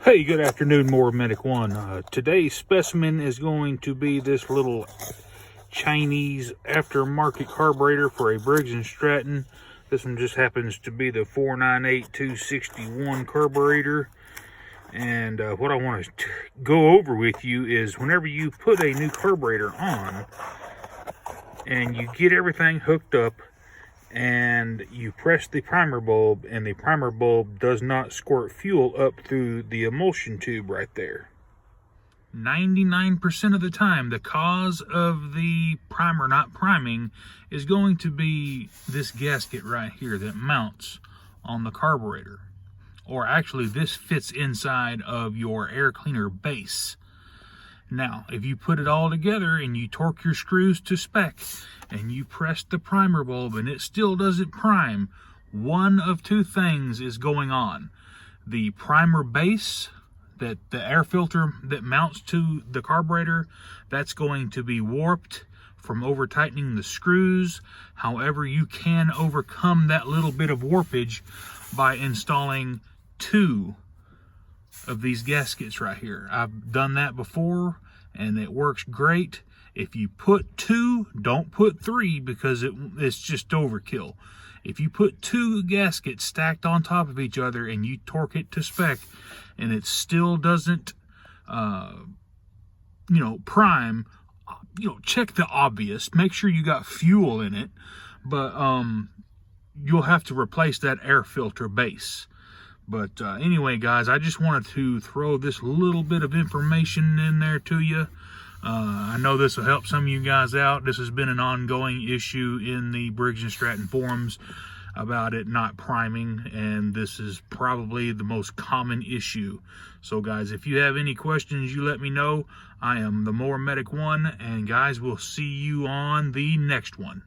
Hey, good afternoon, Mower Medic One. Today's specimen is going to be this little Chinese aftermarket carburetor for a Briggs Stratton. This one just happens to be the 498261 carburetor. And what I want to go over with you is whenever you put a new carburetor on and you get everything hooked up and you press the primer bulb and the primer bulb does not squirt fuel up through the emulsion tube right there. 99% of the time, the cause of the primer not priming is going to be this gasket right here that mounts on the carburetor. Or actually, this fits inside of your air cleaner base. Now, if you put it all together and you torque your screws to spec and you press the primer bulb and it still doesn't prime, one of two things is going on. The primer base, that the air filter that mounts to the carburetor, that's going to be warped from over tightening the screws. However, you can overcome that little bit of warpage by installing two of these gaskets right here. I've done that before and it works great. If you put two, don't put three because it's just overkill. If you put two gaskets stacked on top of each other and you torque it to spec and it still doesn't prime, check the obvious, make sure you got fuel in it, but you'll have to replace that air filter base. But anyway, guys, I just wanted to throw this little bit of information in there to you. I know this will help some of you guys out. This has been an ongoing issue in the Briggs & Stratton forums about it not priming, and this is probably the most common issue. So, guys, if you have any questions, you let me know. I am the Mower Medic One, and guys, we'll see you on the next one.